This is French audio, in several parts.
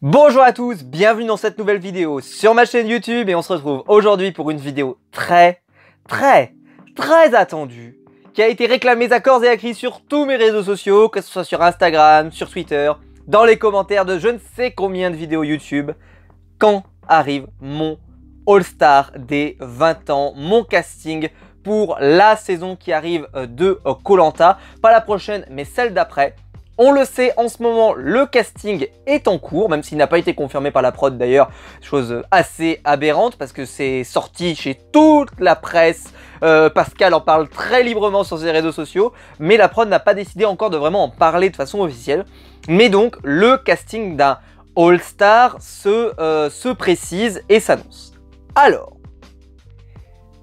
Bonjour à tous, bienvenue dans cette nouvelle vidéo sur ma chaîne YouTube et on se retrouve aujourd'hui pour une vidéo très attendue qui a été réclamée à corps et à cri sur tous mes réseaux sociaux, que ce soit sur Instagram, sur Twitter, dans les commentaires de je ne sais combien de vidéos YouTube. Quand arrive mon All-Star des 20 ans, mon casting pour la saison qui arrive de Koh-Lanta, pas la prochaine mais celle d'après. On le sait, en ce moment, le casting est en cours, même s'il n'a pas été confirmé par la prod d'ailleurs, chose assez aberrante parce que c'est sorti chez toute la presse. Pascal en parle très librement sur ses réseaux sociaux, mais la prod n'a pas décidé encore de vraiment en parler de façon officielle. Mais donc, le casting d'un All-Star se précise et s'annonce. Alors,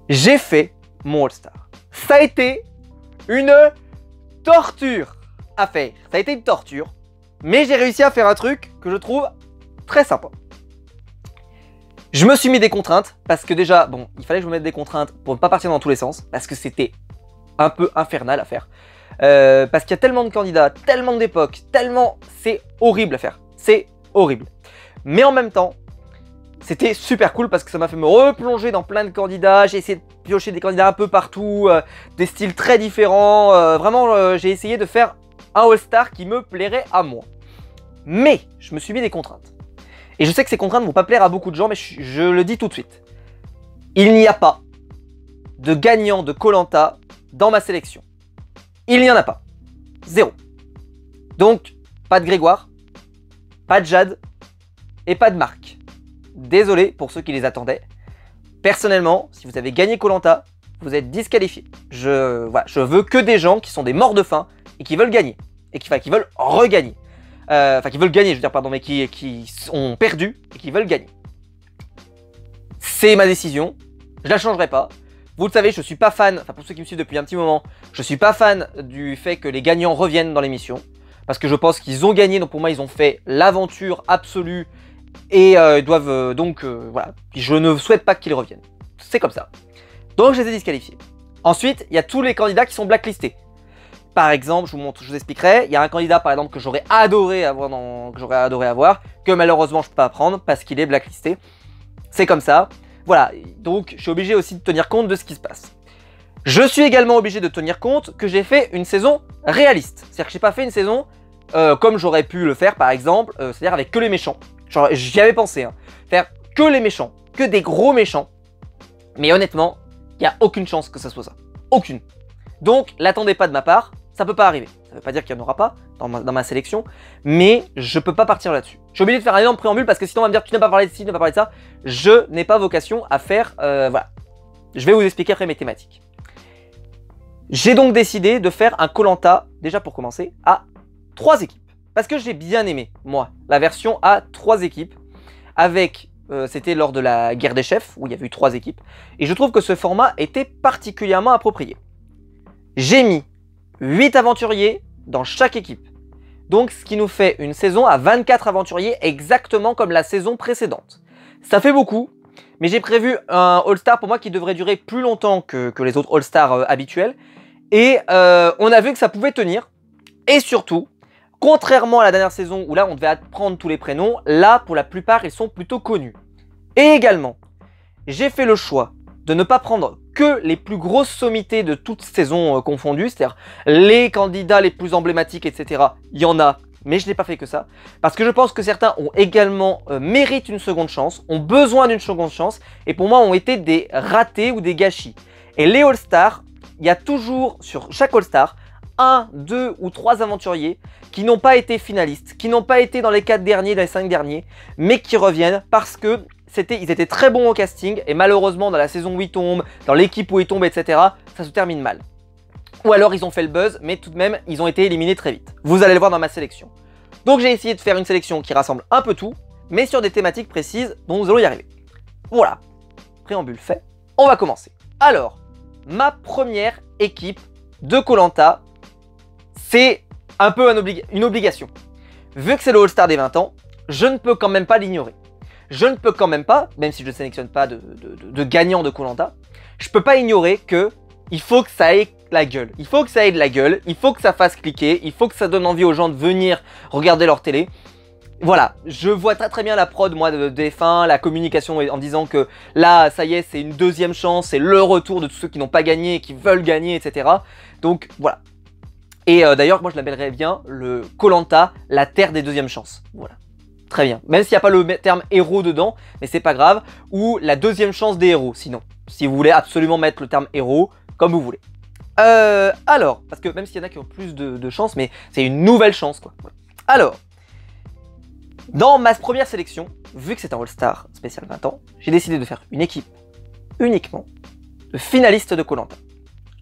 j'ai fait mon All-Star. Ça a été une torture à faire. Ça a été une torture, mais j'ai réussi à faire un truc que je trouve très sympa. Je me suis mis des contraintes, parce que déjà, bon, il fallait que je me mette des contraintes pour ne pas partir dans tous les sens, parce que c'était un peu infernal à faire. Parce qu'il y a tellement de candidats, tellement d'époques, tellement... C'est horrible à faire. C'est horrible. Mais en même temps, c'était super cool parce que ça m'a fait me replonger dans plein de candidats. J'ai essayé de piocher des candidats un peu partout, des styles très différents. Vraiment, j'ai essayé de faire un All-Star qui me plairait à moi. Mais je me suis mis des contraintes. Et je sais que ces contraintes ne vont pas plaire à beaucoup de gens, mais je le dis tout de suite. Il n'y a pas de gagnant de Koh-Lanta dans ma sélection. Il n'y en a pas. Zéro. Donc, pas de Grégoire, pas de Jade et pas de Marc. Désolé pour ceux qui les attendaient. Personnellement, si vous avez gagné Koh-Lanta, vous êtes disqualifié. Je veux que des gens qui sont des morts de faim et qui veulent gagner. Et qui veulent regagner. Enfin, qui veulent gagner, je veux dire, pardon, mais qui ont perdu et qui veulent gagner. C'est ma décision. Je la changerai pas. Vous le savez, je suis pas fan, enfin pour ceux qui me suivent depuis un petit moment, je suis pas fan du fait que les gagnants reviennent dans l'émission. Parce que je pense qu'ils ont gagné, donc pour moi, ils ont fait l'aventure absolue. Et ils doivent voilà. Puis je ne souhaite pas qu'ils reviennent. C'est comme ça. Donc je les ai disqualifiés. Ensuite, il y a tous les candidats qui sont blacklistés. Par exemple, je vous expliquerai, il y a un candidat par exemple que j'aurais adoré avoir, que malheureusement je ne peux pas prendre parce qu'il est blacklisté. C'est comme ça. Voilà, donc je suis obligé aussi de tenir compte de ce qui se passe. Je suis également obligé de tenir compte que j'ai fait une saison réaliste. C'est-à-dire que je n'ai pas fait une saison comme j'aurais pu le faire par exemple, c'est-à-dire avec que les méchants. J'y avais pensé, hein. Faire que les méchants, que des gros méchants. Mais honnêtement, il n'y a aucune chance que ça soit ça. Aucune. Donc, l'attendez pas de ma part, ça peut pas arriver. Ça veut pas dire qu'il n'y en aura pas dans ma sélection, mais je peux pas partir là-dessus. Je suis obligé de faire un énorme préambule parce que sinon on va me dire tu n'as pas parlé de ci, tu n'as pas parlé de ça. Je n'ai pas vocation à faire... voilà. Je vais vous expliquer après mes thématiques. J'ai donc décidé de faire un Koh-Lanta, déjà pour commencer, à 3 équipes. Parce que j'ai bien aimé, moi, la version à 3 équipes, avec, c'était lors de la guerre des chefs, où il y avait eu 3 équipes, et je trouve que ce format était particulièrement approprié. J'ai mis 8 aventuriers dans chaque équipe, donc ce qui nous fait une saison à 24 aventuriers, exactement comme la saison précédente. Ça fait beaucoup, mais j'ai prévu un All-Star pour moi qui devrait durer plus longtemps que les autres All-Stars habituels, et on a vu que ça pouvait tenir, et surtout, contrairement à la dernière saison où là on devait apprendre tous les prénoms, là pour la plupart ils sont plutôt connus. Et également, j'ai fait le choix de ne pas prendre que les plus grosses sommités de toutes saisons confondues, c'est-à-dire les candidats les plus emblématiques, etc. Il y en a, mais je n'ai pas fait que ça. Parce que je pense que certains ont également méritent une seconde chance, ont besoin d'une seconde chance, et pour moi ont été des ratés ou des gâchis. Et les All-Stars, il y a toujours sur chaque All-Star, 1, 2 ou 3 aventuriers qui n'ont pas été finalistes, qui n'ont pas été dans les 4 derniers, dans les 5 derniers, mais qui reviennent parce que ils étaient très bons au casting et malheureusement dans la saison où ils tombent, dans l'équipe où ils tombent, etc., ça se termine mal. Ou alors ils ont fait le buzz, mais tout de même, ils ont été éliminés très vite. Vous allez le voir dans ma sélection. Donc j'ai essayé de faire une sélection qui rassemble un peu tout, mais sur des thématiques précises dont nous allons y arriver. Voilà, préambule fait, on va commencer. Alors, ma première équipe de Koh-Lanta, c'est un peu une obligation. Vu que c'est le All-Star des 20 ans, je ne peux quand même pas l'ignorer. Je ne peux quand même pas, même si je ne sélectionne pas de gagnant de Koh-Lanta, je ne peux pas ignorer que il faut que ça ait la gueule. Il faut que ça ait de la gueule, il faut que ça fasse cliquer, il faut que ça donne envie aux gens de venir regarder leur télé. voilà, je vois très bien la prod, moi, des fins, la communication en disant que là, ça y est, c'est une deuxième chance, c'est le retour de tous ceux qui n'ont pas gagné et qui veulent gagner, etc. Donc, voilà. Et d'ailleurs, moi, je l'appellerais bien le Koh-Lanta, la terre des deuxièmes chances. Voilà. Très bien. Même s'il n'y a pas le terme héros dedans, mais c'est pas grave. Ou la deuxième chance des héros, sinon. Si vous voulez absolument mettre le terme héros, comme vous voulez. Alors, parce que même s'il y en a qui ont plus de chance, mais c'est une nouvelle chance, quoi. Voilà. Alors, dans ma première sélection, vu que c'est un All-Star spécial 20 ans, j'ai décidé de faire une équipe uniquement de finalistes de Koh-Lanta.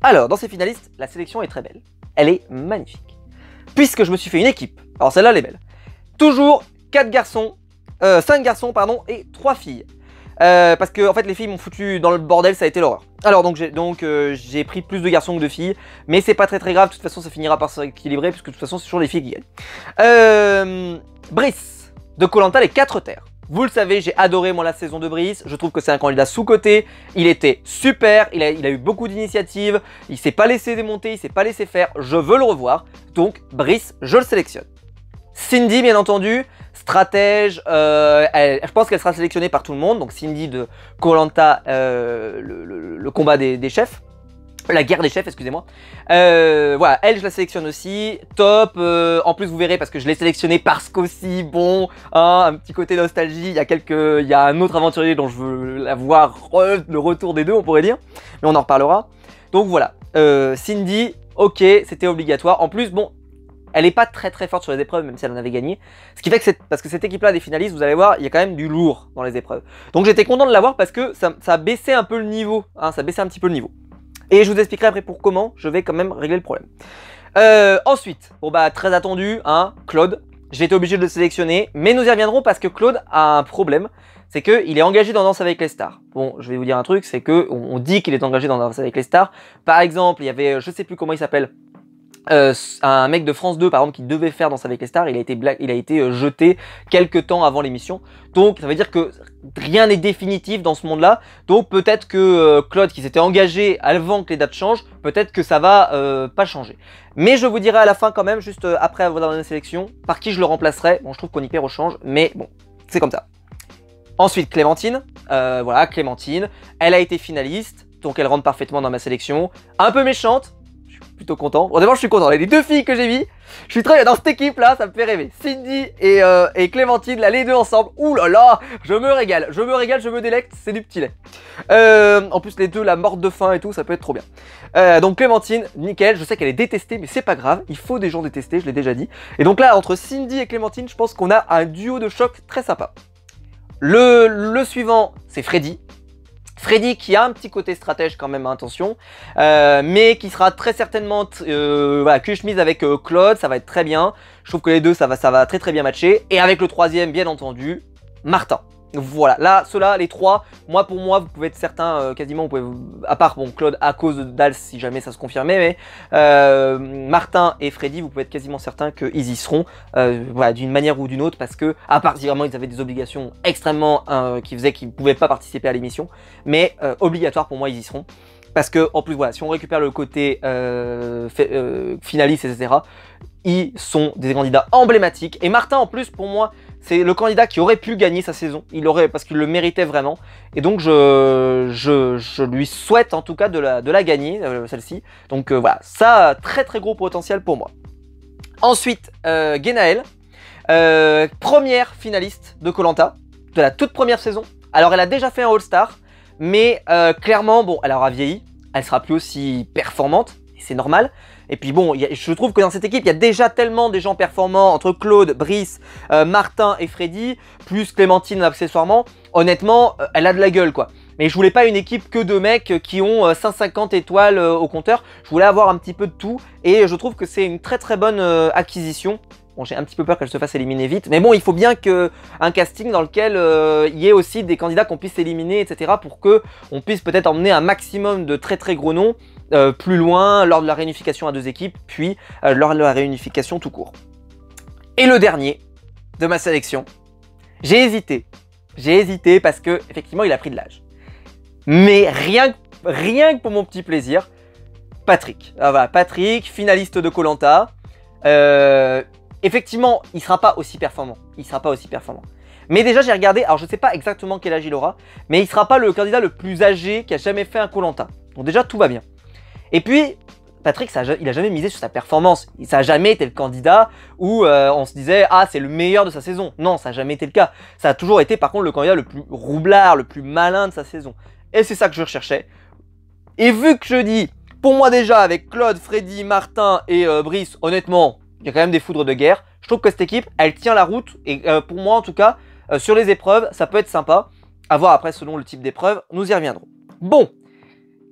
Alors, dans ces finalistes, la sélection est très belle. Elle est magnifique. Puisque je me suis fait une équipe. Alors celle-là, elle est belle. Toujours 5 garçons, pardon, et 3 filles. Parce que en fait les filles m'ont foutu dans le bordel, ça a été l'horreur. Alors donc j'ai pris plus de garçons que de filles, mais c'est pas très grave, de toute façon ça finira par s'équilibrer, puisque de toute façon c'est toujours les filles qui gagnent. Brice de Koh-Lanta, les 4 terres. Vous le savez, j'ai adoré moi la saison de Brice, je trouve que c'est un candidat sous-coté, il était super, il a eu beaucoup d'initiatives, il s'est pas laissé démonter, il s'est pas laissé faire, je veux le revoir, donc Brice, je le sélectionne. Cindy, bien entendu, stratège, je pense qu'elle sera sélectionnée par tout le monde, donc Cindy de Koh-Lanta, le combat des chefs. La guerre des chefs, excusez-moi. Voilà, elle, je la sélectionne aussi. Top. En plus, vous verrez, parce que je l'ai sélectionnée parce qu'aussi, bon, hein, un petit côté nostalgie. Il y a un autre aventurier dont je veux la voir, le retour des deux, on pourrait dire. Mais on en reparlera. Donc voilà. Cindy, ok, c'était obligatoire. En plus, bon, elle n'est pas très forte sur les épreuves, même si elle en avait gagné. Ce qui fait que parce que cette équipe-là des finalistes, vous allez voir, il y a quand même du lourd dans les épreuves. Donc j'étais content de l'avoir parce que ça a baissé un peu le niveau. Hein, ça a baissé un petit peu le niveau. Et je vous expliquerai après pour comment je vais quand même régler le problème. Ensuite, bon bah très attendu, hein, Claude. J'ai été obligé de le sélectionner, mais nous y reviendrons parce que Claude a un problème. C'est qu'il est engagé dans Danse avec les stars. Bon, je vais vous dire un truc, c'est que on dit qu'il est engagé dans Danse avec les stars. Par exemple, il y avait, je sais plus comment il s'appelle, un mec de France 2 par exemple qui devait faire Danse avec les stars, il a été jeté quelques temps avant l'émission. Donc ça veut dire que rien n'est définitif dans ce monde-là. Donc peut-être que Claude qui s'était engagé avant que les dates changent, peut-être que ça va pas changer. Mais je vous dirai à la fin quand même, juste après avoir donné la sélection, par qui je le remplacerai. Bon, je trouve qu'on y perd au change, mais bon, c'est comme ça. Ensuite Clémentine, voilà Clémentine, elle a été finaliste, donc elle rentre parfaitement dans ma sélection. Un peu méchante, plutôt content. Bon, d'abord, je suis content. Les 2 filles que j'ai mis, je suis très bien dans cette équipe là, ça me fait rêver. Cindy et Clémentine, là, les deux ensemble. Ouh là là, je me régale, je me délecte, c'est du petit lait. En plus, les deux, la morte de faim et tout, ça peut être trop bien. Donc Clémentine, nickel. Je sais qu'elle est détestée, mais c'est pas grave. Il faut des gens détestés, je l'ai déjà dit. Et donc là, entre Cindy et Clémentine, je pense qu'on a un duo de choc très sympa. Le suivant, c'est Freddy. Freddy qui a un petit côté stratège quand même, attention, mais qui sera très certainement voilà, cul-chemise avec Claude, ça va être très bien. Je trouve que les deux, ça va très bien matcher. Et avec le troisième, bien entendu, Martin. Voilà, là, ceux-là, les trois, pour moi, vous pouvez être certains, quasiment, vous pouvez, à part, bon, Claude, à cause d'Als, si jamais ça se confirmait, mais Martin et Freddy, vous pouvez être quasiment certains qu'ils y seront, voilà, d'une manière ou d'une autre, parce que, à part si vraiment ils avaient des obligations extrêmement, qui faisaient qu'ils ne pouvaient pas participer à l'émission, mais obligatoire pour moi, ils y seront. Parce que, en plus, voilà, si on récupère le côté finaliste, etc., ils sont des candidats emblématiques. Et Martin, en plus, pour moi, c'est le candidat qui aurait pu gagner sa saison. Il aurait, parce qu'il le méritait vraiment. Et donc, je lui souhaite, en tout cas, de la gagner, celle-ci. Donc, voilà, ça a très gros potentiel pour moi. Ensuite, Genaëlle, première finaliste de Koh-Lanta, de la toute première saison. Alors, elle a déjà fait un All-Star, mais clairement, bon, elle aura vieilli. Elle sera plus aussi performante, et c'est normal. Et puis bon, je trouve que dans cette équipe, il y a déjà tellement des gens performants entre Claude, Brice, Martin et Freddy, plus Clémentine accessoirement. Honnêtement, elle a de la gueule quoi. Mais je voulais pas une équipe que de mecs qui ont 150 étoiles au compteur. Je voulais avoir un petit peu de tout et je trouve que c'est une très bonne acquisition. Bon, j'ai un petit peu peur qu'elle se fasse éliminer vite, mais bon, il faut bien un casting dans lequel il y ait aussi des candidats qu'on puisse éliminer, etc. pour qu'on puisse peut-être emmener un maximum de très gros noms plus loin lors de la réunification à 2 équipes, puis lors de la réunification tout court. Et le dernier de ma sélection, j'ai hésité parce que effectivement il a pris de l'âge. Mais rien que pour mon petit plaisir, Patrick. Ah, voilà, Patrick, finaliste de Koh-Lanta. effectivement, il sera pas aussi performant. Il sera pas aussi performant. Mais déjà, j'ai regardé, alors je sais pas exactement quel âge il aura, mais il sera pas le candidat le plus âgé qui a jamais fait un Koh-Lanta. Donc déjà, tout va bien. Et puis, Patrick, il a jamais misé sur sa performance. Ça a jamais été le candidat où on se disait « Ah, c'est le meilleur de sa saison ». Non, ça a jamais été le cas. Ça a toujours été, par contre, le candidat le plus roublard, le plus malin de sa saison. Et c'est ça que je recherchais. Et vu que je dis, pour moi déjà, avec Claude, Freddy, Martin et Brice, honnêtement, il y a quand même des foudres de guerre. Je trouve que cette équipe, elle tient la route. Et pour moi, en tout cas, sur les épreuves, ça peut être sympa. À voir après, selon le type d'épreuve, nous y reviendrons. Bon,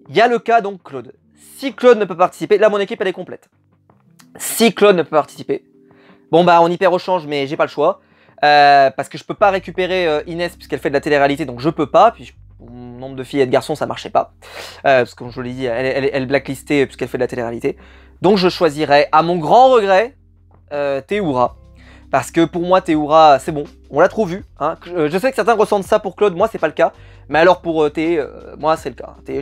il y a le cas, donc, Claude. Si Claude ne peut participer, là, mon équipe, elle est complète. Si Claude ne peut participer, bon, bah, on y perd au change, mais j'ai pas le choix. Parce que je peux pas récupérer Inès, puisqu'elle fait de la télé-réalité, donc je peux pas. Puis, pour mon nombre de filles et de garçons, ça marchait pas. Parce que, comme je vous l'ai dit, elle blacklistait puisqu'elle fait de la télé-réalité. Donc, je choisirais, à mon grand regret, Théoura. Parce que pour moi, Théoura, c'est bon. On l'a trop vu. Hein. Je sais que certains ressentent ça pour Claude. Moi, c'est pas le cas. Mais alors pour Thé, moi, c'est le cas. Thé,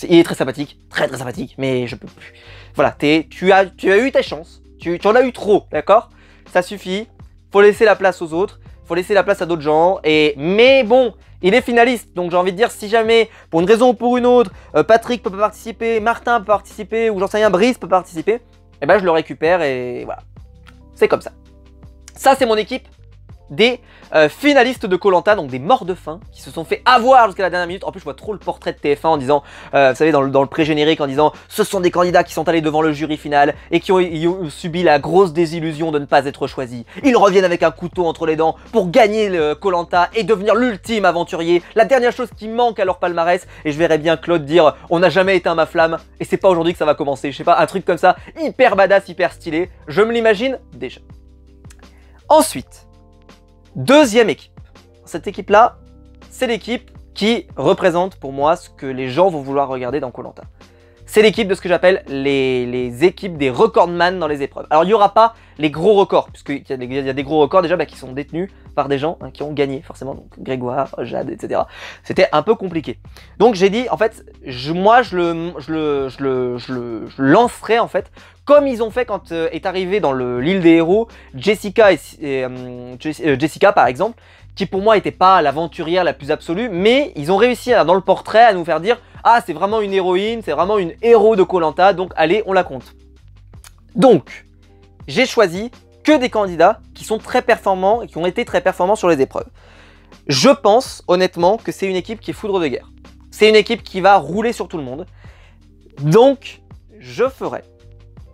il est très sympathique. Très, très sympathique. Mais je peux plus. Voilà, Thé, tu as eu tes chances. Tu en as eu trop, d'accord? Ça suffit. Faut laisser la place aux autres. Faut laisser la place à d'autres gens. Mais bon, il est finaliste. Donc, j'ai envie de dire, si jamais, pour une raison ou pour une autre, Patrick peut pas participer, Martin peut participer, ou j'en sais rien, Brice peut participer, eh ben, je le récupère et voilà. C'est comme ça. Ça, c'est mon équipe des finalistes de Koh-Lanta, donc des morts de faim, qui se sont fait avoir jusqu'à la dernière minute. En plus, je vois trop le portrait de TF1 en disant, vous savez, dans le pré-générique, en disant « Ce sont des candidats qui sont allés devant le jury final et qui ont subi la grosse désillusion de ne pas être choisis. Ils reviennent avec un couteau entre les dents pour gagner le Koh-Lanta et devenir l'ultime aventurier. La dernière chose qui manque à leur palmarès. » Et je verrais bien Claude dire « On n'a jamais éteint ma flamme et c'est pas aujourd'hui que ça va commencer. » Je sais pas, un truc comme ça, hyper badass, hyper stylé. Je me l'imagine déjà. Ensuite, deuxième équipe. Cette équipe-là, c'est l'équipe qui représente pour moi ce que les gens vont vouloir regarder dans Koh-Lanta. C'est l'équipe de ce que j'appelle les équipes des recordman dans les épreuves. Alors, il n'y aura pas les gros records, puisqu'il y a des gros records déjà qui sont détenus par des gens qui ont gagné, forcément. Donc, Grégoire, Jade, etc. C'était un peu compliqué. Donc, j'ai dit, en fait, moi, je le lancerai, en fait, comme ils ont fait quand est arrivé dans l'île des héros, Jessica, Jessica, par exemple, qui pour moi n'était pas l'aventurière la plus absolue, mais ils ont réussi dans le portrait à nous faire dire « Ah, c'est vraiment une héroïne, c'est vraiment une héros de Koh-Lanta, donc allez, on la compte. » Donc, j'ai choisi que des candidats qui sont très performants et qui ont été très performants sur les épreuves. Je pense, honnêtement, que c'est une équipe qui est foudre de guerre. C'est une équipe qui va rouler sur tout le monde. Donc, je ferai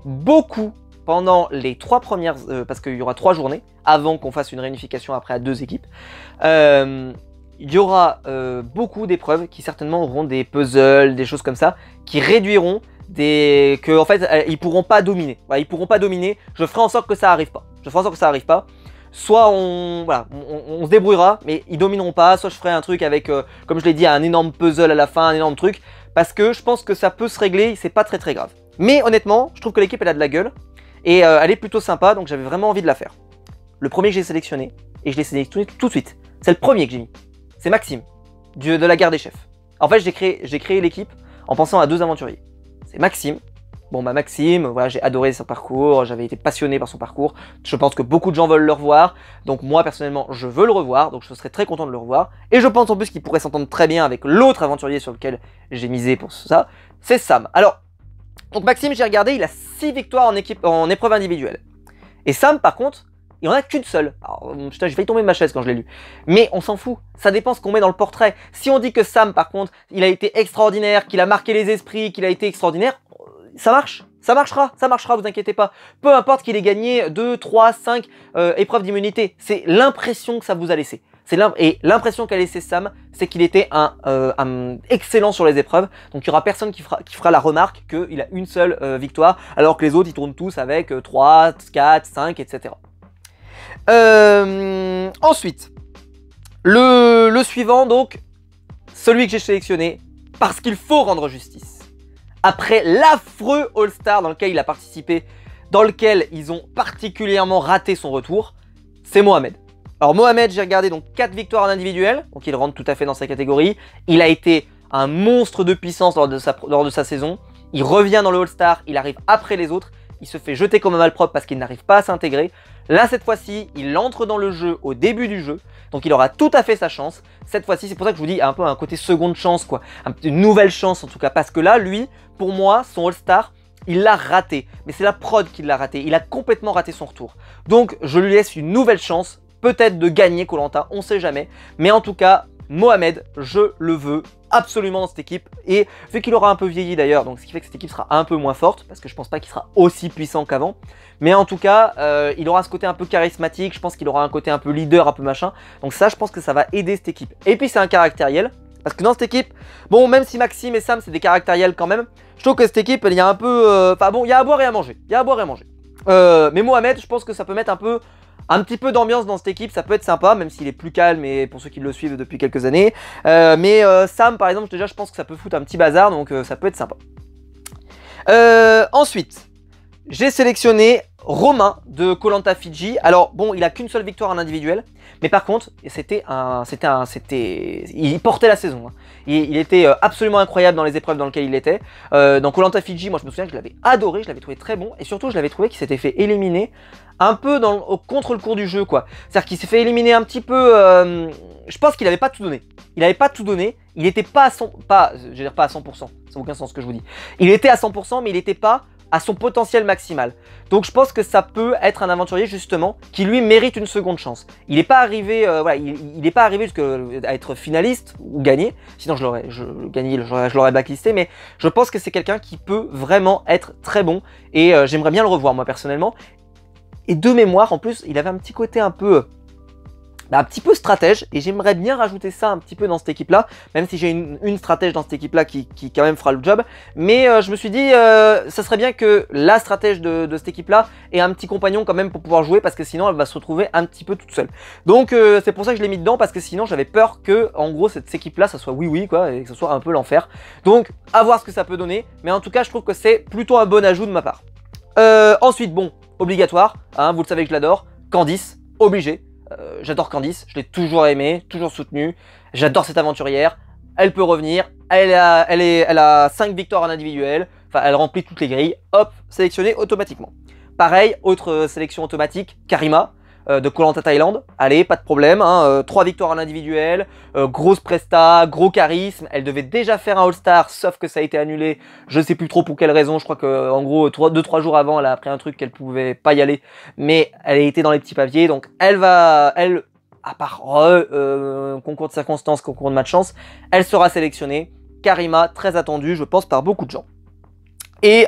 beaucoup pendant les 3 premières, parce qu'il y aura 3 journées, avant qu'on fasse une réunification après à 2 équipes. Il y aura beaucoup d'épreuves qui certainement auront des puzzles, des choses comme ça, qui réduiront en fait, ils pourront pas dominer. Voilà, ils pourront pas dominer. Je ferai en sorte que ça arrive pas. Je ferai en sorte que ça arrive pas. Soit on se débrouillera, mais ils domineront pas. Soit je ferai un truc avec, comme je l'ai dit, un énorme puzzle à la fin, un énorme truc. Parce que je pense que ça peut se régler, c'est pas très très grave. Mais honnêtement, je trouve que l'équipe elle a de la gueule. Et elle est plutôt sympa, donc j'avais vraiment envie de la faire. Le premier que j'ai sélectionné, et je l'ai sélectionné tout de suite, c'est le premier que j'ai mis. C'est Maxime, de la guerre des chefs. En fait, j'ai créé l'équipe en pensant à 2 aventuriers. C'est Maxime. Bon bah Maxime, voilà, j'ai adoré son parcours, j'avais été passionné par son parcours. Je pense que beaucoup de gens veulent le revoir. Donc moi personnellement, je veux le revoir, donc je serais très content de le revoir. Et je pense en plus qu'il pourrait s'entendre très bien avec l'autre aventurier sur lequel j'ai misé pour ça, c'est Sam. Alors, donc Maxime, j'ai regardé, il a 6 victoires en épreuve individuelle. Et Sam, par contre, il en a qu'une seule. Alors, putain, j'ai failli tomber de ma chaise quand je l'ai lu. Mais on s'en fout, ça dépend ce qu'on met dans le portrait. Si on dit que Sam, par contre, il a été extraordinaire, qu'il a marqué les esprits, qu'il a été extraordinaire, ça marche. Ça marchera, vous inquiétez pas. Peu importe qu'il ait gagné 2, 3, 5 épreuves d'immunité. C'est l'impression que ça vous a laissé. Et l'impression qu'a laissé Sam, c'est qu'il était un excellent sur les épreuves. Donc il n'y aura personne qui fera la remarque qu'il a une seule victoire, alors que les autres ils tournent tous avec 3, 4, 5, etc. Ensuite, le suivant, donc, celui que j'ai sélectionné, parce qu'il faut rendre justice. Après l'affreux All-Star dans lequel il a participé, dans lequel ils ont particulièrement raté son retour, c'est Mohamed. Alors Mohamed, j'ai regardé donc 4 victoires en individuel, donc il rentre tout à fait dans sa catégorie. Il a été un monstre de puissance lors de sa saison. Il revient dans le All-Star, il arrive après les autres. il se fait jeter comme un malpropre parce qu'il n'arrive pas à s'intégrer. Là, cette fois-ci, il entre dans le jeu au début du jeu, donc il aura tout à fait sa chance. Cette fois-ci, c'est pour ça que je vous dis un peu un côté seconde chance, quoi. Une nouvelle chance en tout cas, parce que là, lui, pour moi, son All-Star, il l'a raté. Mais c'est la prod qui l'a raté, il a complètement raté son retour. Donc, je lui laisse une nouvelle chance, peut-être de gagner Koh-Lanta, on sait jamais. Mais en tout cas, Mohamed, je le veux absolument dans cette équipe, et vu qu'il aura un peu vieilli d'ailleurs, donc ce qui fait que cette équipe sera un peu moins forte, parce que je pense pas qu'il sera aussi puissant qu'avant, mais en tout cas, il aura ce côté un peu charismatique, je pense qu'il aura un côté un peu leader, un peu machin, donc ça je pense que ça va aider cette équipe. Et puis c'est un caractériel, parce que dans cette équipe, bon, même si Maxime et Sam c'est des caractériels quand même, je trouve que cette équipe, il y a un peu, enfin bon, il y a à boire et à manger, mais Mohamed, je pense que ça peut mettre un petit peu d'ambiance dans cette équipe, ça peut être sympa, même s'il est plus calme, et pour ceux qui le suivent depuis quelques années. Sam, par exemple, déjà, je pense que ça peut foutre un petit bazar, donc ça peut être sympa. Ensuite, j'ai sélectionné Romain de Koh-Lanta Fidji. Alors, bon, il a qu'une seule victoire en individuel, mais par contre, il portait la saison. Hein. Il était absolument incroyable dans les épreuves dans lesquelles il était. Dans Koh-Lanta Fidji, moi, je me souviens que je l'avais adoré, je l'avais trouvé très bon, et surtout, je l'avais trouvé qu'il s'était fait éliminer un peu contre le cours du jeu, quoi. C'est-à-dire qu'il s'est fait éliminer un petit peu. Je pense qu'il n'avait pas tout donné. Il n'avait pas tout donné. Il n'était pas à 100%. Je veux dire pas à 100%. Ça n'a aucun sens ce que je vous dis. Il était à 100%, mais il n'était pas à son potentiel maximal. Donc je pense que ça peut être un aventurier justement qui lui mérite une seconde chance. Il n'est pas arrivé, voilà, il n'est pas arrivé jusqu'à être finaliste ou gagner. Sinon je l'aurais blacklisté. Mais je pense que c'est quelqu'un qui peut vraiment être très bon. Et j'aimerais bien le revoir moi personnellement. Et de mémoire, en plus, il avait un petit côté un peu stratège, et j'aimerais bien rajouter ça un petit peu dans cette équipe-là, même si j'ai une stratège dans cette équipe-là qui quand même fera le job. Mais je me suis dit, ça serait bien que la stratège de cette équipe-là ait un petit compagnon quand même pour pouvoir jouer, parce que sinon elle va se retrouver un petit peu toute seule. Donc c'est pour ça que je l'ai mis dedans, parce que sinon j'avais peur que, en gros, cette équipe-là, ça soit oui quoi, et que ce soit un peu l'enfer. Donc à voir ce que ça peut donner, mais en tout cas, je trouve que c'est plutôt un bon ajout de ma part. Ensuite, bon, obligatoire, hein, vous le savez que je l'adore, Candice, obligé. J'adore Candice, je l'ai toujours aimée, toujours soutenue. J'adore cette aventurière. Elle peut revenir. Elle a 5 victoires en individuel. Enfin, elle remplit toutes les grilles. Hop, sélectionnée automatiquement. Pareil, autre sélection automatique, Karima de Koh-Lanta Thaïlande. Allez, pas de problème. Hein, 3 victoires en individuel. Grosse presta, gros charisme. Elle devait déjà faire un All-Star, sauf que ça a été annulé. Je ne sais plus trop pour quelle raison. Je crois que en gros, 2-3 jours avant, elle a appris un truc qu'elle pouvait pas y aller. Mais elle a été dans les petits papiers. Donc elle, à part concours de circonstances, concours de malchance, elle sera sélectionnée. Karima, très attendue, je pense, par beaucoup de gens. Et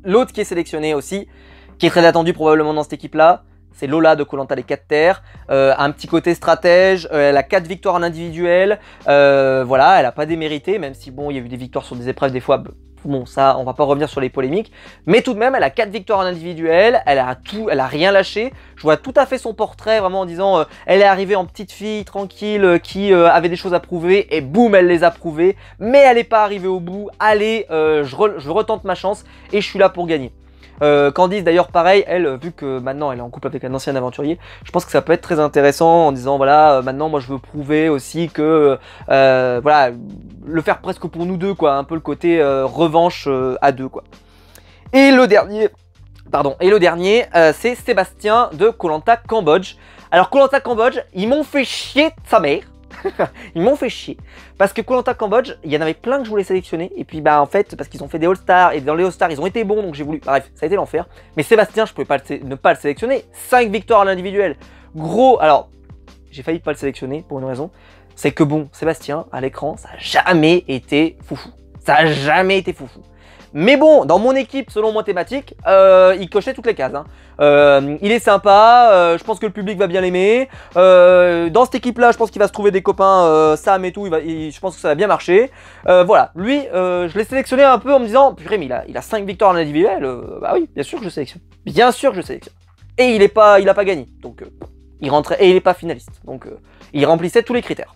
l'autre qui est sélectionné aussi, qui est très attendu probablement dans cette équipe-là, c'est Lola de Koh-Lanta les 4 terres, un petit côté stratège, elle a 4 victoires en individuel, voilà, elle n'a pas démérité, même si bon, il y a eu des victoires sur des épreuves des fois, bon ça, on va pas revenir sur les polémiques, mais tout de même, elle a 4 victoires en individuel, elle a rien lâché, je vois tout à fait son portrait, vraiment en disant, elle est arrivée en petite fille, tranquille, qui avait des choses à prouver, et boum, elle les a prouvées, mais elle n'est pas arrivée au bout, allez, je retente ma chance, et je suis là pour gagner. Candice d'ailleurs pareil, elle, vu que maintenant elle est en couple avec un ancien aventurier, je pense que ça peut être très intéressant en disant voilà, maintenant moi je veux prouver aussi que voilà, le faire presque pour nous deux quoi, un peu le côté revanche à deux quoi. Et le dernier, c'est Sébastien de Koh-Lanta Cambodge. Alors Koh-Lanta Cambodge, ils m'ont fait chier de sa mère. Ils m'ont fait chier parce que Koh-Lanta Cambodge, il y en avait plein que je voulais sélectionner et puis bah en fait parce qu'ils ont fait des All-Stars et dans les All-Stars ils ont été bons donc j'ai voulu, bref ça a été l'enfer. Mais Sébastien je pouvais pas ne pas le sélectionner, 5 victoires à l'individuel, gros. Alors j'ai failli pas le sélectionner pour une raison, c'est que bon Sébastien à l'écran ça a jamais été foufou, mais bon, dans mon équipe, selon mon thématique, il cochait toutes les cases. Hein. Il est sympa, je pense que le public va bien l'aimer. Dans cette équipe-là, je pense qu'il va se trouver des copains, Sam et tout, je pense que ça va bien marcher. Voilà, lui, je l'ai sélectionné un peu en me disant, purée, mais il a 5 victoires en individuel, bah oui, bien sûr que je sélectionne. Bien sûr que je sélectionne. Et il a pas gagné, donc il rentrait, et il n'est pas finaliste. Donc il remplissait tous les critères.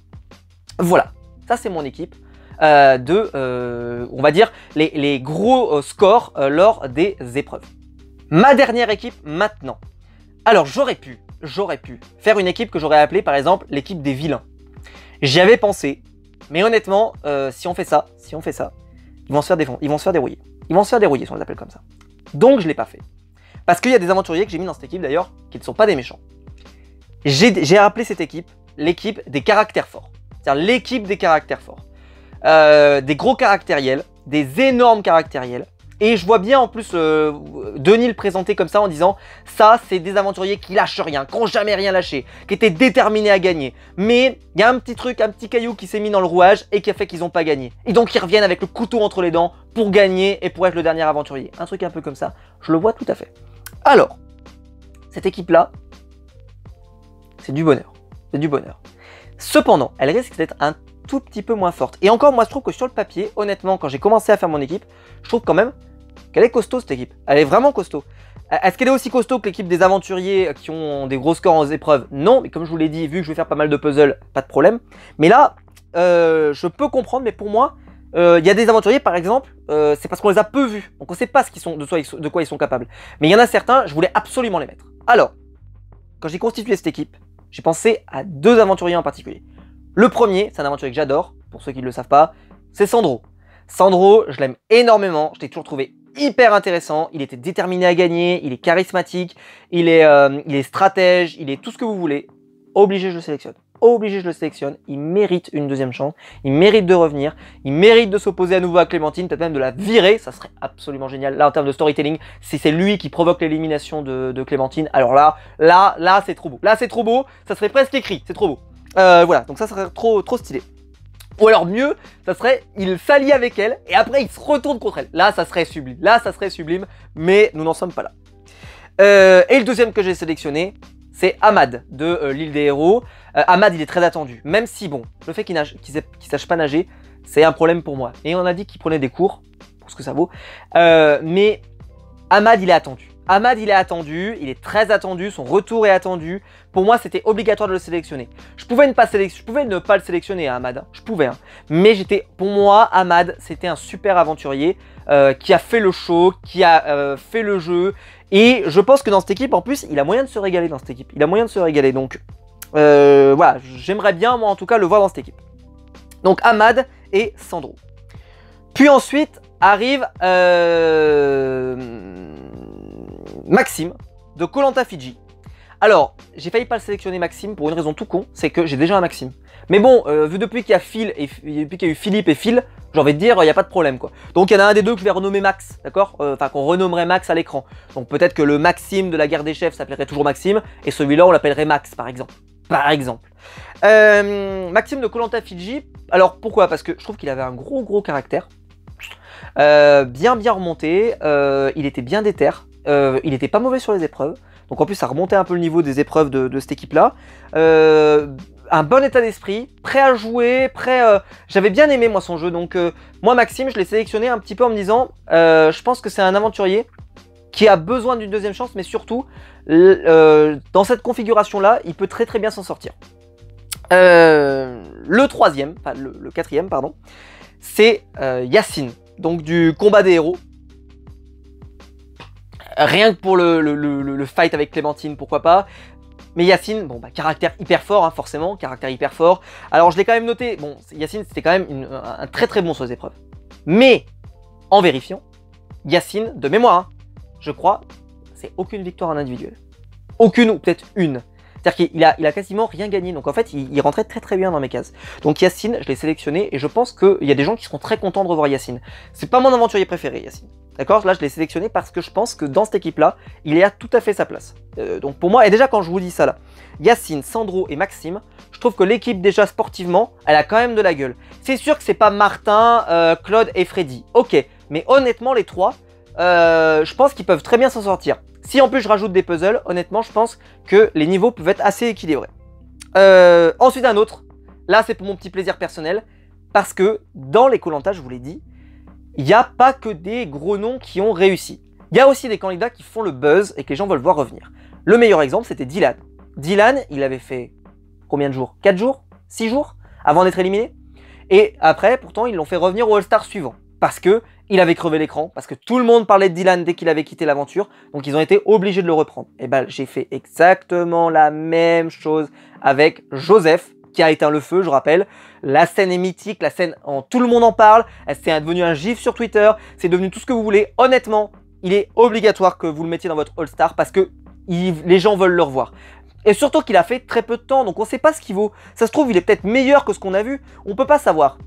Voilà, ça c'est mon équipe. On va dire, les gros scores lors des épreuves. Ma dernière équipe maintenant. Alors j'aurais pu faire une équipe que j'aurais appelée par exemple l'équipe des vilains. J'y avais pensé, mais honnêtement, si on fait ça, ils vont se faire dérouiller. Ils vont se faire dérouiller si on les appelle comme ça. Donc je l'ai pas fait. Parce qu'il y a des aventuriers que j'ai mis dans cette équipe d'ailleurs, qui ne sont pas des méchants. J'ai appelé cette équipe l'équipe des caractères forts. C'est-à-dire l'équipe des caractères forts. Des gros caractériels, des énormes caractériels. Et je vois bien en plus Denis le présenter comme ça en disant ça c'est des aventuriers qui lâchent rien, qui n'ont jamais rien lâché, qui étaient déterminés à gagner. Mais il y a un petit truc, un petit caillou qui s'est mis dans le rouage et qui a fait qu'ils n'ont pas gagné. Et donc ils reviennent avec le couteau entre les dents pour gagner et pour être le dernier aventurier. Un truc un peu comme ça, je le vois tout à fait. Alors, cette équipe-là, c'est du bonheur. C'est du bonheur. Cependant, elle risque d'être un tout petit peu moins forte. Et encore, moi je trouve que sur le papier, honnêtement, quand j'ai commencé à faire mon équipe, je trouve quand même qu'elle est costaud cette équipe. Elle est vraiment costaud. Est-ce qu'elle est aussi costaud que l'équipe des aventuriers qui ont des gros scores aux épreuves? Non, mais comme je vous l'ai dit, vu que je vais faire pas mal de puzzles, pas de problème. Mais là, je peux comprendre, mais pour moi, il y a des aventuriers par exemple, c'est parce qu'on les a peu vus. Donc on ne sait pas de quoi ils sont capables. Mais il y en a certains, je voulais absolument les mettre. Alors, quand j'ai constitué cette équipe, j'ai pensé à deux aventuriers en particulier. Le premier, c'est un aventurier que j'adore, pour ceux qui ne le savent pas, c'est Sandro. Sandro, je l'aime énormément, je l'ai toujours trouvé hyper intéressant, il était déterminé à gagner, il est charismatique, il est stratège, il est tout ce que vous voulez. Obligé, je le sélectionne. Obligé, je le sélectionne. Il mérite une deuxième chance, il mérite de revenir, il mérite de s'opposer à nouveau à Clémentine, peut-être même de la virer, ça serait absolument génial. Là, en termes de storytelling, si c'est lui qui provoque l'élimination de Clémentine, alors là, c'est trop beau. Là, c'est trop beau, ça serait presque écrit, c'est trop beau. Voilà, donc ça serait trop stylé. Ou alors mieux, ça serait, il s'allie avec elle et après il se retourne contre elle. Là, ça serait sublime. Là, ça serait sublime, mais nous n'en sommes pas là. Et le deuxième que j'ai sélectionné, c'est Ahmad de l'île des héros. Ahmad, il est très attendu. Même si, bon, le fait qu'il sache pas nager, c'est un problème pour moi. Et on a dit qu'il prenait des cours, pour ce que ça vaut. Mais Ahmad, il est attendu. Ahmad, il est attendu, il est très attendu, son retour est attendu. Pour moi, c'était obligatoire de le sélectionner. Je pouvais ne pas le sélectionner, Ahmad, hein. Je pouvais. Hein. Mais pour moi, Ahmad, c'était un super aventurier qui a fait le show, qui a fait le jeu. Et je pense que dans cette équipe, en plus, il a moyen de se régaler dans cette équipe. Il a moyen de se régaler. Donc, voilà, j'aimerais bien, moi, en tout cas, le voir dans cette équipe. Donc, Ahmad et Sandro. Puis ensuite, arrive Maxime de Koh Lanta Fidji. Alors, j'ai failli pas le sélectionner Maxime pour une raison tout con, c'est que j'ai déjà un Maxime. Mais bon, vu depuis qu'il y a depuis qu'il y a eu Philippe et Phil, j'ai envie de dire, il n'y a pas de problème quoi. Donc il y en a un des deux que je vais renommer Max, d'accord? Enfin qu'on renommerait Max à l'écran. Donc peut-être que le Maxime de la guerre des chefs s'appellerait toujours Maxime, et celui-là on l'appellerait Max par exemple. Maxime de Koh Lanta Fidji, alors pourquoi? Parce que je trouve qu'il avait un gros caractère. Bien remonté, il était bien déter, il était pas mauvais sur les épreuves, donc en plus ça remontait un peu le niveau des épreuves de cette équipe là. Un bon état d'esprit, prêt à jouer, j'avais bien aimé moi son jeu, donc moi Maxime je l'ai sélectionné un petit peu en me disant je pense que c'est un aventurier qui a besoin d'une deuxième chance, mais surtout dans cette configuration là il peut très bien s'en sortir. Le quatrième pardon, c'est Yacine, donc du combat des héros. Rien que pour le fight avec Clémentine, pourquoi pas. Mais Yacine, bon bah caractère hyper fort, hein, forcément, caractère hyper fort. Alors je l'ai quand même noté, bon Yacine c'était quand même un très bon sur les épreuves. Mais, en vérifiant, Yacine, de mémoire, hein, je crois, c'est aucune victoire en individuel. Aucune ou peut-être une. C'est-à-dire qu'il a quasiment rien gagné, donc en fait il rentrait très bien dans mes cases. Donc Yacine, je l'ai sélectionné et je pense qu'il y a des gens qui seront très contents de revoir Yacine. C'est pas mon aventurier préféré Yacine, d'accord? Là je l'ai sélectionné parce que je pense que dans cette équipe-là, il a tout à fait sa place. Donc pour moi, et déjà quand je vous dis ça là, Yacine, Sandro et Maxime, je trouve que l'équipe déjà sportivement, elle a quand même de la gueule. C'est sûr que c'est pas Martin, Claude et Freddy, ok, mais honnêtement les trois, je pense qu'ils peuvent très bien s'en sortir. Si en plus je rajoute des puzzles, honnêtement, je pense que les niveaux peuvent être assez équilibrés. Ensuite, un autre. Là, c'est pour mon petit plaisir personnel. Parce que dans les Koh Lanta, je vous l'ai dit, il n'y a pas que des gros noms qui ont réussi. Il y a aussi des candidats qui font le buzz et que les gens veulent voir revenir. Le meilleur exemple, c'était Dylan. Dylan, il avait fait combien de jours? 4 jours? 6 jours? Avant d'être éliminé? Et après, pourtant, ils l'ont fait revenir au All-Star suivant. Parce que il avait crevé l'écran, parce que tout le monde parlait de Dylan dès qu'il avait quitté l'aventure, donc ils ont été obligés de le reprendre. Et ben j'ai fait exactement la même chose avec Joseph, qui a éteint le feu, je rappelle. La scène est mythique, la scène, tout le monde en parle, c'est devenu un gif sur Twitter, c'est devenu tout ce que vous voulez. Honnêtement, il est obligatoire que vous le mettiez dans votre All-Star parce que les gens veulent le revoir. Et surtout qu'il a fait très peu de temps, donc on ne sait pas ce qu'il vaut. Ça se trouve, il est peut-être meilleur que ce qu'on a vu, on ne peut pas savoir.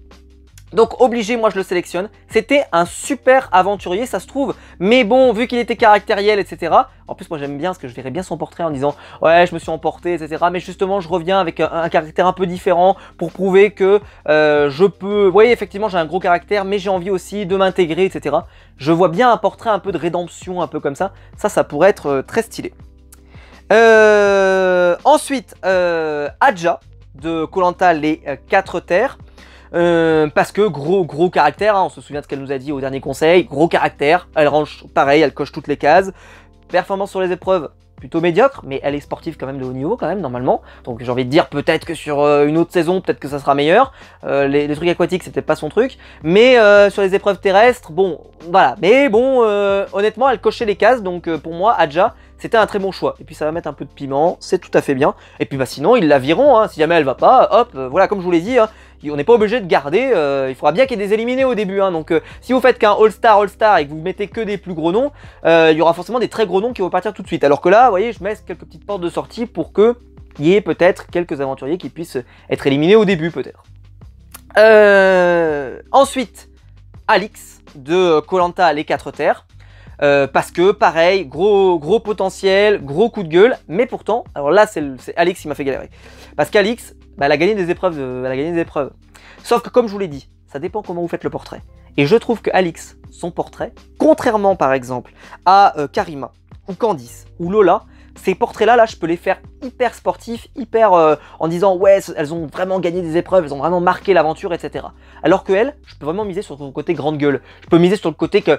Donc obligé, moi je le sélectionne. C'était un super aventurier, ça se trouve. Mais bon, vu qu'il était caractériel, etc. En plus, moi j'aime bien, parce que je verrais bien son portrait en disant « Ouais, je me suis emporté, etc. » Mais justement, je reviens avec un caractère un peu différent pour prouver que je peux... Vous voyez, effectivement, j'ai un gros caractère, mais j'ai envie aussi de m'intégrer, etc. Je vois bien un portrait un peu de rédemption, un peu comme ça. Ça pourrait être très stylé. Ensuite, Adja de Koh Lanta, les 4 terres. Parce que gros caractère, hein, on se souvient de ce qu'elle nous a dit au dernier conseil, gros caractère, elle range pareil, elle coche toutes les cases, performance sur les épreuves plutôt médiocre, mais elle est sportive quand même de haut niveau quand même normalement, donc j'ai envie de dire peut-être que sur une autre saison, peut-être que ça sera meilleur, les trucs aquatiques c'est peut-être pas son truc, mais sur les épreuves terrestres, bon, voilà, mais bon, honnêtement elle cochait les cases, donc pour moi Adja, c'était un très bon choix. Et puis ça va mettre un peu de piment, c'est tout à fait bien. Et puis bah sinon ils la vireront, hein. Si jamais elle va pas, hop, voilà comme je vous l'ai dit, hein, on n'est pas obligé de garder, il faudra bien qu'il y ait des éliminés au début. Hein. Donc si vous faites qu'un All-Star et que vous mettez que des plus gros noms, il y aura forcément des très gros noms qui vont partir tout de suite. Alors que là, vous voyez, je mets quelques petites portes de sortie pour qu'il y ait peut-être quelques aventuriers qui puissent être éliminés au début peut-être. Ensuite, Alix de Koh Lanta, les 4 terres. Parce que pareil, gros potentiel, gros coup de gueule, mais pourtant, alors là c'est Alix qui m'a fait galérer. Parce qu'Alix, bah, elle a gagné des épreuves, Sauf que comme je vous l'ai dit, ça dépend comment vous faites le portrait. Et je trouve que Alix, son portrait, contrairement par exemple à Karima, ou Candice, ou Lola, ces portraits-là, je peux les faire hyper sportifs, hyper en disant ouais, elles ont vraiment gagné des épreuves, elles ont vraiment marqué l'aventure, etc. Alors que elle, je peux vraiment miser sur son côté grande gueule. Je peux miser sur le côté que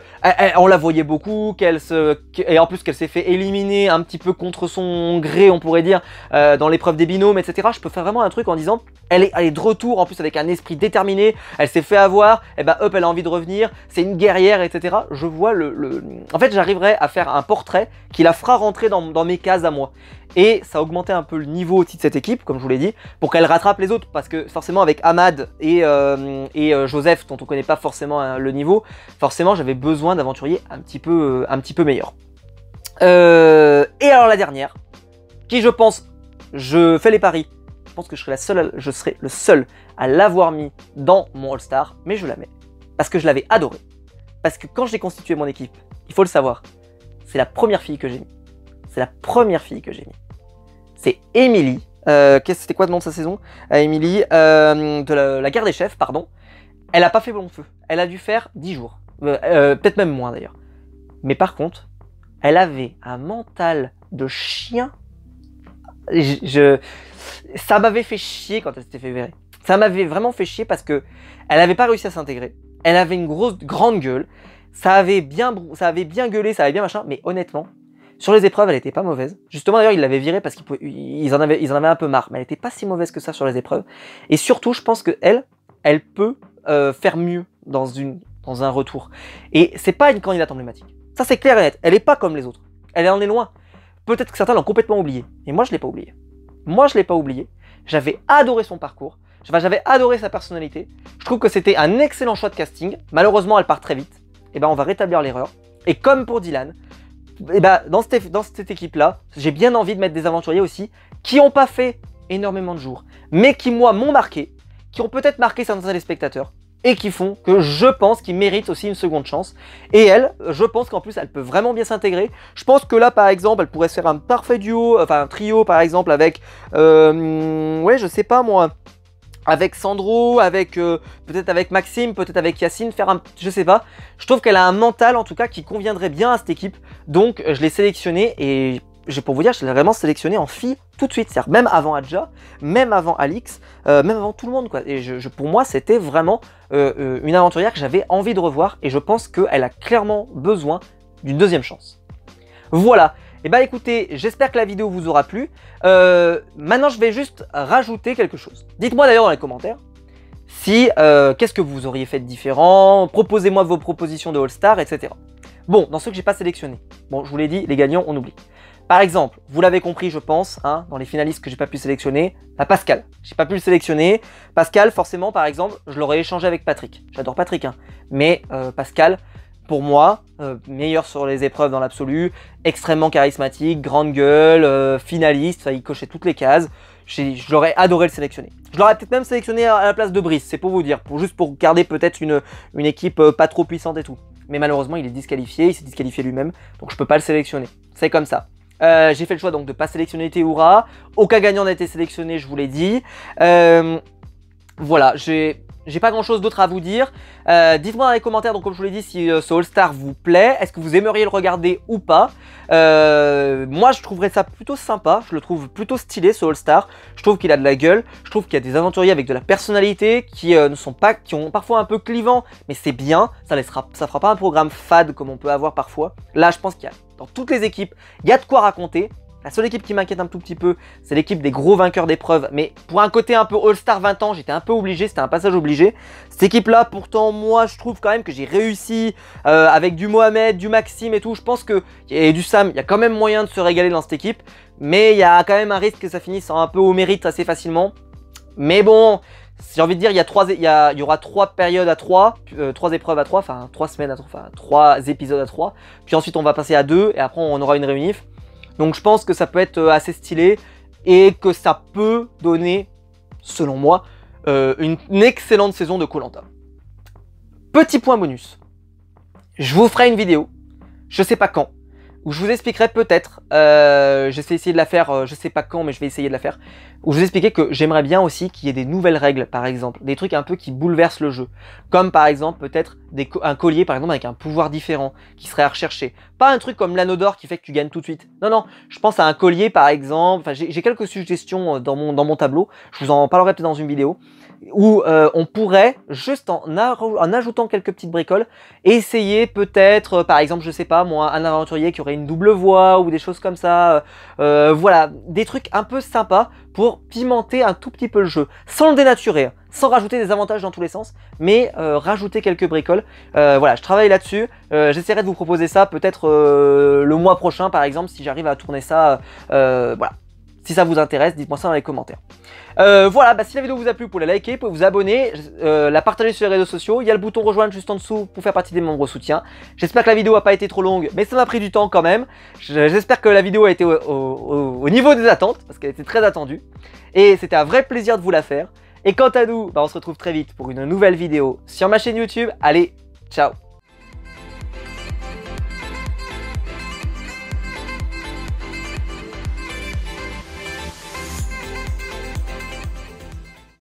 on la voyait beaucoup, et en plus qu'elle s'est fait éliminer un petit peu contre son gré, on pourrait dire, dans l'épreuve des binômes, etc. Je peux faire vraiment un truc en disant elle est de retour, en plus avec un esprit déterminé, elle s'est fait avoir, et ben hop, elle a envie de revenir, c'est une guerrière, etc. Je vois En fait, j'arriverai à faire un portrait qui la fera rentrer dans mes cases à moi. Et ça a augmenté un peu le niveau aussi de cette équipe, comme je vous l'ai dit, pour qu'elle rattrape les autres. Parce que forcément avec Ahmad et Joseph, dont on ne connaît pas forcément le niveau, forcément j'avais besoin d'aventuriers un petit peu meilleurs. Et alors la dernière, qui je pense, je fais les paris, je pense que je serai le seul à l'avoir mis dans mon All-Star, mais je la mets. Parce que je l'avais adoré. Parce que quand j'ai constitué mon équipe, il faut le savoir, c'est la première fille que j'ai mis. C'est la première fille que j'ai mis. C'est Émilie. C'était quoi le nom de sa saison? Émilie, de la guerre des chefs, pardon. Elle n'a pas fait long feu. Elle a dû faire 10 jours. Peut-être même moins d'ailleurs. Mais par contre, elle avait un mental de chien. Ça m'avait fait chier quand elle s'était fait virer. Ça m'avait vraiment fait chier parce que elle n'avait pas réussi à s'intégrer. Elle avait une grande gueule. Ça avait bien gueulé, ça avait bien machin. Mais honnêtement, sur les épreuves, elle n'était pas mauvaise. Justement, d'ailleurs, ils l'avaient virée parce qu'ils en avaient un peu marre. Mais elle n'était pas si mauvaise que ça sur les épreuves. Et surtout, je pense qu'elle peut faire mieux dans un retour. Et c'est pas une candidate emblématique. Ça, c'est clair et net. Elle n'est pas comme les autres. Elle en est loin. Peut-être que certains l'ont complètement oublié. Et moi, je ne l'ai pas oublié. Moi, je ne l'ai pas oublié. J'avais adoré son parcours. J'avais adoré sa personnalité. Je trouve que c'était un excellent choix de casting. Malheureusement, elle part très vite. Et ben, on va rétablir l'erreur. Et comme pour Dylan, et ben, dans cette équipe-là, j'ai bien envie de mettre des aventuriers aussi qui n'ont pas fait énormément de jours, mais qui, moi, m'ont marqué, qui ont peut-être marqué certains téléspectateurs et qui font que je pense qu'ils méritent aussi une seconde chance. Et elle, je pense qu'en plus, elle peut vraiment bien s'intégrer. Je pense que là, par exemple, elle pourrait se faire un parfait duo, enfin un trio, par exemple, avec, ouais, je sais pas moi, avec Sandro, peut-être avec Maxime, peut-être avec Yacine, je sais pas. Je trouve qu'elle a un mental en tout cas qui conviendrait bien à cette équipe. Donc je l'ai sélectionnée et pour vous dire, je l'ai vraiment sélectionnée en fille tout de suite. C'est-à-dire même avant Adja, même avant Alix, même avant tout le monde quoi. Et pour moi, c'était vraiment une aventurière que j'avais envie de revoir et je pense qu'elle a clairement besoin d'une deuxième chance. Voilà. Et bah écoutez, j'espère que la vidéo vous aura plu. Maintenant, je vais juste rajouter quelque chose. Dites-moi d'ailleurs dans les commentaires si qu'est-ce que vous auriez fait de différent. Proposez-moi vos propositions de All-Star, etc. Bon, dans ceux que j'ai pas sélectionnés. Bon, je vous l'ai dit, les gagnants, on oublie. Par exemple, vous l'avez compris, je pense, hein, dans les finalistes que j'ai pas pu sélectionner, Pascal. J'ai pas pu le sélectionner. Pascal, forcément, par exemple, je l'aurais échangé avec Patrick. J'adore Patrick, hein. Mais Pascal, pour moi, meilleur sur les épreuves dans l'absolu, extrêmement charismatique, grande gueule, finaliste, il cochait toutes les cases. Je l'aurais adoré le sélectionner. Je l'aurais peut-être même sélectionné à la place de Brice, c'est pour vous dire, juste pour garder peut-être une équipe pas trop puissante et tout. Mais malheureusement, il est disqualifié, il s'est disqualifié lui-même, donc je peux pas le sélectionner. C'est comme ça. J'ai fait le choix donc de ne pas sélectionner Théoura. Aucun gagnant n'a été sélectionné, je vous l'ai dit. Voilà, j'ai pas grand chose d'autre à vous dire. Dites-moi dans les commentaires, donc comme je vous l'ai dit, si ce All-Star vous plaît. Est-ce que vous aimeriez le regarder ou pas? Moi je trouverais ça plutôt sympa. Je le trouve plutôt stylé ce All-Star. Je trouve qu'il a de la gueule. Je trouve qu'il y a des aventuriers avec de la personnalité qui ont parfois un peu clivant, mais c'est bien. Ça fera pas un programme fade comme on peut avoir parfois. Là je pense qu'il y a dans toutes les équipes, il y a de quoi raconter. La seule équipe qui m'inquiète un tout petit peu, c'est l'équipe des gros vainqueurs d'épreuves. Mais pour un côté un peu All-Star 20 ans, j'étais un peu obligé, c'était un passage obligé. Cette équipe-là, pourtant, moi, je trouve quand même que j'ai réussi avec du Mohamed, du Maxime et tout. Je pense que, et du Sam, il y a quand même moyen de se régaler dans cette équipe. Mais il y a quand même un risque que ça finisse un peu au mérite assez facilement. Mais bon, j'ai envie de dire, il y aura 3 périodes à 3, 3 épreuves à 3, enfin 3 semaines à 3, enfin 3 épisodes à 3. Puis ensuite, on va passer à 2 et après, on aura une réunif. Donc je pense que ça peut être assez stylé et que ça peut donner, selon moi, une excellente saison de Koh Lanta. Petit point bonus, je vous ferai une vidéo, je sais pas quand, où je vous expliquerai peut-être, je vais essayer de la faire, je sais pas quand, mais je vais essayer de la faire, où je vous expliquerai que j'aimerais bien aussi qu'il y ait des nouvelles règles, par exemple, des trucs un peu qui bouleversent le jeu, comme par exemple peut-être un collier, par exemple, avec un pouvoir différent, qui serait à rechercher. Pas un truc comme l'anneau d'or qui fait que tu gagnes tout de suite. Non, non, je pense à un collier, par exemple, enfin j'ai quelques suggestions dans mon tableau, je vous en parlerai peut-être dans une vidéo, où on pourrait, juste en ajoutant quelques petites bricoles, essayer peut-être, par exemple, je sais pas moi, un aventurier qui aurait une double voix ou des choses comme ça, voilà, des trucs un peu sympas pour pimenter un tout petit peu le jeu, sans le dénaturer, sans rajouter des avantages dans tous les sens, mais rajouter quelques bricoles. Voilà, je travaille là-dessus, j'essaierai de vous proposer ça peut-être le mois prochain par exemple, si j'arrive à tourner ça, voilà. Si ça vous intéresse, dites-moi ça dans les commentaires. Voilà, si la vidéo vous a plu, vous pouvez la liker, vous pouvez vous abonner, la partager sur les réseaux sociaux. Il y a le bouton rejoindre juste en dessous pour faire partie des membres soutien. J'espère que la vidéo n'a pas été trop longue, mais ça m'a pris du temps quand même. J'espère que la vidéo a été au niveau des attentes, parce qu'elle était très attendue. Et c'était un vrai plaisir de vous la faire. Et quant à nous, on se retrouve très vite pour une nouvelle vidéo sur ma chaîne YouTube. Allez, ciao!